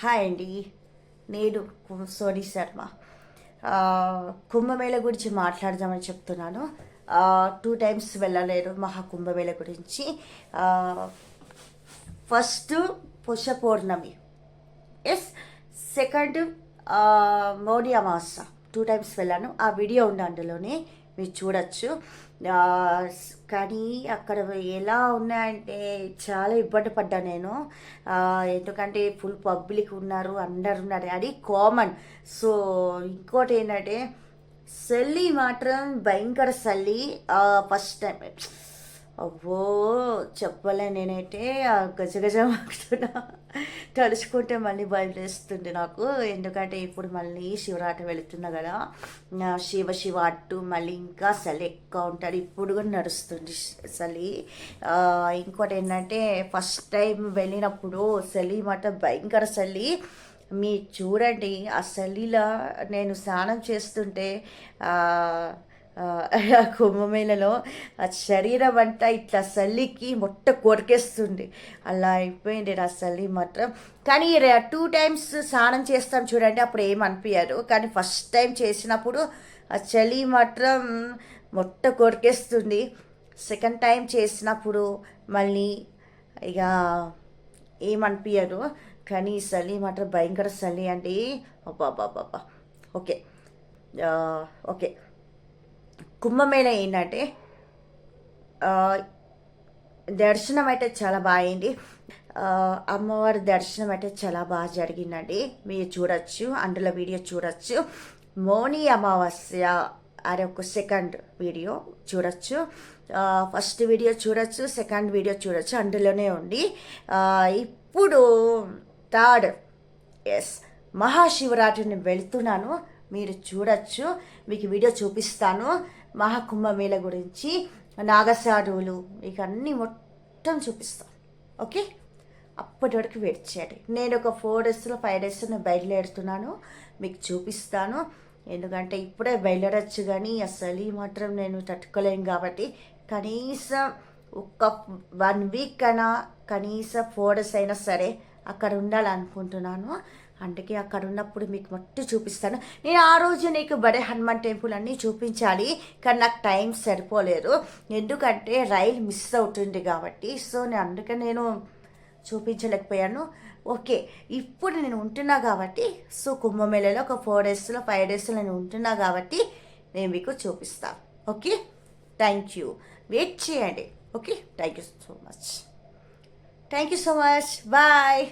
Hi అండి. నేను Sony Sharma. Kumbh Mela గురించి మాట్లాడదామని చెప్తున్నాను. 2 టైమ్స్ వెళ్ళలేను మహాకుంభమేళ గురించి. ఫస్ట్ పుష్య పౌర్ణమి, ఎస్. సెకండ్ మౌని అమావాస. 2 టైమ్స్ వెళ్ళాను. ఆ వీడియో ఉంది, అందులోనే మీరు చూడొచ్చు. కానీ అక్కడ ఎలా ఉన్నాయంటే చాలా ఇబ్బంది పడ్డా నేను. ఎందుకంటే ఫుల్ పబ్లిక్ ఉన్నారు, అందరు ఉన్నారు, అది కామన్. సో ఇంకోటి ఏంటంటే చలి మాత్రం భయంకర చలి. ఫస్ట్ టైం అవ్వో చెప్పలే, నేనైతే గజగజ మాకుతున్నా. తలుచుకుంటే మళ్ళీ భయం వేస్తుంది నాకు. ఎందుకంటే ఇప్పుడు మళ్ళీ శివరాత్రి వెళుతున్నా కదా, శివ శివ అట్టు మళ్ళీ ఇంకా చలి ఎక్కువ ఉంటుంది. ఇప్పుడు కూడా నడుస్తుంది చలి. ఇంకోటి ఏంటంటే ఫస్ట్ టైం వెళ్ళినప్పుడు చలి మాట భయంకర చలి. మీరు చూడండి, ఆ చలిలో నేను స్నానం చేస్తుంటే కుంభమేళలో ఆ శరీరం అంతా ఇట్లా చలికి మొట్ట కొరికేస్తుంది. అలా అయిపోయింది నా చలి మాత్రం. కానీ 2 టైమ్స్ స్నానం చేస్తాం చూడండి, అప్పుడు ఏమనిపించదు. కానీ ఫస్ట్ టైం చేసినప్పుడు ఆ చలి మాత్రం మొట్ట కొరికేస్తుంది. సెకండ్ టైం చేసినప్పుడు మళ్ళీ ఇక ఏమనిపించదు. కానీ చలి మాత్రం భయంకర చలి అండి. అబ్బా. Okay okay. కుంభమేళ ఏంటంటే దర్శనం అయితే చాలా బాగా అయింది. అమ్మవారి దర్శనం అయితే చాలా బాగా జరిగిందండి. మీరు చూడొచ్చు, అందులో వీడియో చూడొచ్చు. మౌని అమావాస్య అనే ఒక సెకండ్ వీడియో చూడొచ్చు. ఫస్ట్ వీడియో చూడొచ్చు, సెకండ్ వీడియో చూడొచ్చు, అందులోనే ఉంది. ఇప్పుడు థర్డ్, ఎస్, మహాశివరాత్రిని వెళ్తున్నాను, మీరు చూడొచ్చు. మీకు వీడియో చూపిస్తాను మహాకుంభమేళ గురించి, నాగసాధువులు, మీకు అన్నీ మొత్తం చూపిస్తాను. ఓకే, అప్పటి వరకు వెయిట్ చేయండి. నేను ఒక 4 డేస్లో 5 డేస్లో బయలుదేరుతున్నాను, మీకు చూపిస్తాను. ఎందుకంటే ఇప్పుడే బయలుదేరచ్చు, కానీ అసలు ఈ మాత్రం నేను తట్టుకోలేను. కాబట్టి కనీసం ఒక 1 వీక్ అయినా, కనీసం 4 డేస్ అయినా సరే అక్కడ ఉండాలనుకుంటున్నాను. అందుకే అక్కడ ఉన్నప్పుడు మీకు మొత్తం చూపిస్తాను. నేను ఆ రోజు నీకు బడే హనుమాన్ టెంపుల్ అన్నీ చూపించాలి, కానీ నాకు టైం సరిపోలేదు. ఎందుకంటే రైలు మిస్ అవుతుంది కాబట్టి. సో అందుకే నేను చూపించలేకపోయాను. ఓకే, ఇప్పుడు నేను ఉంటున్నా కాబట్టి, సో కుంభమేళలో ఒక 4 డేస్లో 5 డేస్లో నేను ఉంటున్నా కాబట్టి నేను మీకు చూపిస్తాను. Okay, thank you. వెయిట్ చేయండి. Okay, thank you so much. Bye.